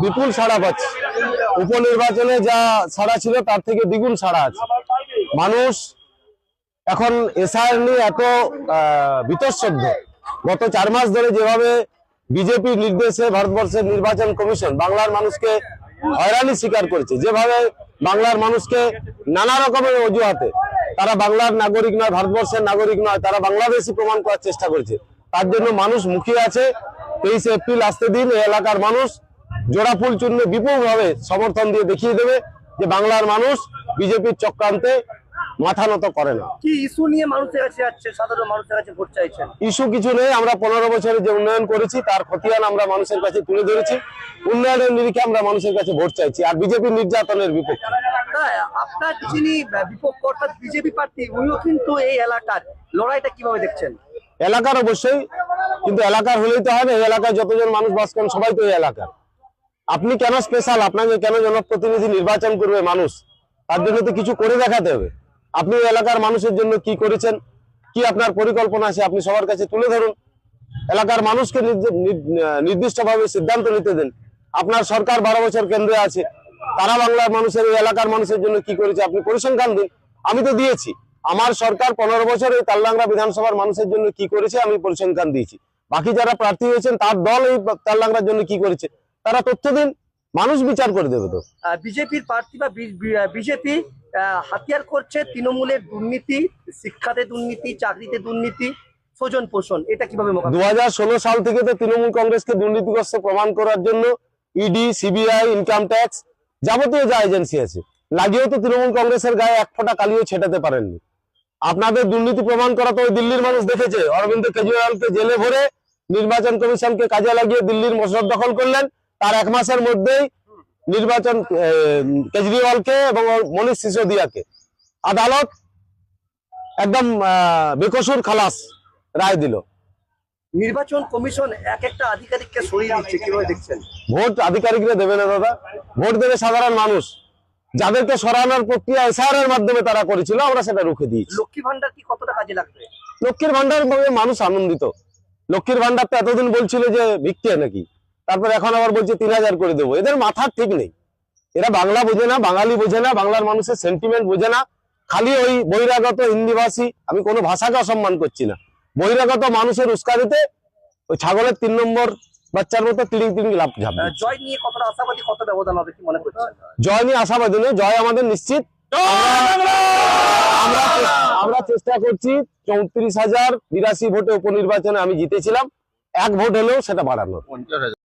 বিপুল সাড়া পাচ্ছে। উপনির্বাচনে যা সাড়া ছিল তার থেকে দ্বিগুণ সাড়া আছে। মানুষ এখন এসআইআর নিয়ে এত বীতশ্রদ্ধ। গত 4 মাস ধরে যেভাবে বিজেপির নির্দেশে ভারতবর্ষের নির্বাচন কমিশন বাংলার মানুষকে হয়রানি স্বীকার করেছে, যেভাবে বাংলার মানুষকে নানা রকমের অজুহাতে তারা বাংলার নাগরিক নয়, ভারতবর্ষের নাগরিক নয়, তারা বাংলাদেশি প্রমাণ করার চেষ্টা করেছে, তার জন্য মানুষ মুখিয়ে আছে। 23 এপ্রিল আসতে দিন, এই এলাকার মানুষ জোড়া ফুল চূর্ণে বিপুলভাবে সমর্থন দিয়ে দেখিয়ে দেবে যে বাংলার মানুষ বিজেপির চক্রান্তে মাথা নত করে না। কি ইস্যু নিয়ে মানুষের কাছে যাচ্ছে, সাধারণ মানুষের কাছে ভোট চাইছেন? ইস্যু কিছু নেই। আমরা 15 বছরে যে উন্নয়ন করেছি তার খতিয়ান আমরা মানুষের কাছে তুলে ধরেছি। উন্নয়নের নিরিখে আমরা মানুষের কাছে ভোট চাইছি, আর বিজেপির নির্যাতনের বিপক্ষে। আপনার যিনি বিপক্ষ অর্থাৎ বিজেপি প্রার্থী, উনিও কিন্তু এই এলাকার লড়াইটা কিভাবে দেখছেন? এলাকার অবশ্যই, কিন্তু এলাকার হলেই তো হয় না। এই এলাকায় যতজন মানুষ বাস করেন সবাই তো এই এলাকার। আপনি কেন স্পেশাল? আপনাকে কেন জনপ্রতিনিধি নির্বাচন করবে মানুষ? তার জন্য তো কিছু করে দেখাতে হবে। আপনি এলাকার মানুষের জন্য কি করেছেন, কি আপনার পরিকল্পনা আছে, আপনি সবার কাছে তুলে ধরুন। এলাকার মানুষকে নির্দিষ্টভাবে সিদ্ধান্ত নিতে দেন। আপনার সরকার 12 বছর কেন্দ্রে আছে, তারা বাংলার মানুষের, এই এলাকার মানুষের জন্য কি করেছে আপনি পরিসংখ্যান দিন। আমি তো দিয়েছি। আমার সরকার 15 বছর এই তালডাংরা বিধানসভার মানুষের জন্য কি করেছে আমি পরিসংখ্যান দিয়েছি। বাকি যারা প্রার্থী হয়েছেন তার দল এই তালডাংরার জন্য কি করেছে তারা তথ্য দিন, মানুষ বিচার করে দেবে। তো বিজেপির প্রার্থী বা বিজেপি হাতিয়ার করছে তৃণমূলের দুর্নীতি, শিক্ষাতে দুর্নীতি, চাকরিতে দুর্নীতি, স্বজন পোষণ, এটা কিভাবে 2016 সাল থেকে তো তৃণমূল কংগ্রেসকে দুর্নীতিগ্রস্ত প্রমাণ করার জন্য ইডি, সিবিআই, ইনকাম ট্যাক্স যাবতীয় যা এজেন্সি আছে লাগিয়েও তো তৃণমূল কংগ্রেসের গায়ে এক ফোঁটা কালিও ছেটাতে পারেননি। আপনাদের দুর্নীতি প্রমাণ করা তো ওই দিল্লির মানুষ দেখেছে। অরবিন্দ কেজরিওয়ালকে জেলে ভরে নির্বাচন কমিশনকে কাজে লাগিয়ে দিল্লির মসনদ দখল করলেন। তার 1 মাসের মধ্যেই নির্বাচন কেজরিওয়ালকে এবং মনীষ সিসোদিয়াকে আদালত একদম বেকসুর খালাস রায় দিল। নির্বাচন কমিশন এক একটা আধিকারিককে সরিয়ে দিচ্ছে, কিভাবে দেখছেন? ভোট আধিকারিকরা দেবে না দাদা, ভোট দেবে সাধারণ মানুষ। যাদেরকে সরানোর প্রক্রিয়া এসআইআর এর মাধ্যমে তারা করেছিল, আমরা সেটা রুখে দিয়েছি। লক্ষ্মী ভান্ডার কি কতটা কাজে লাগবে? লক্ষ্মীর ভান্ডার মানুষ আনন্দিত। লক্ষ্মীর ভান্ডার তো এতদিন বলছিল যে ভিক্ষে নাকি, তারপর এখন আবার বলছে 3000 করে দেবো। এদের মাথার ঠিক নেই। এরা বাংলা বোঝে না, বাঙালি বোঝে না, বাংলার মানুষের সেন্টিমেন্ট বোঝে না। খালি ওই বহিরাগত হিন্দিভাষী, আমি কোনো ভাষাকে অসম্মান করছি না, বহিরাগত মানুষের উস্কানিতে ওই ছাগলের 3 নম্বর বাচ্চার মতো তিরিং তিরিং লাভ ঝাঁপ। জয় নিয়ে কতটা আশাবাদী, কত ব্যবধান হবে কি মনে করছেন? জয় নিয়ে আশাবাদী নয়, জয় আমাদের নিশ্চিত। আমরা চেষ্টা করছি 34,082 ভোটে উপনির্বাচনে আমি জিতেছিলাম, 1 ভোট হলেও সেটা বাড়ানোর।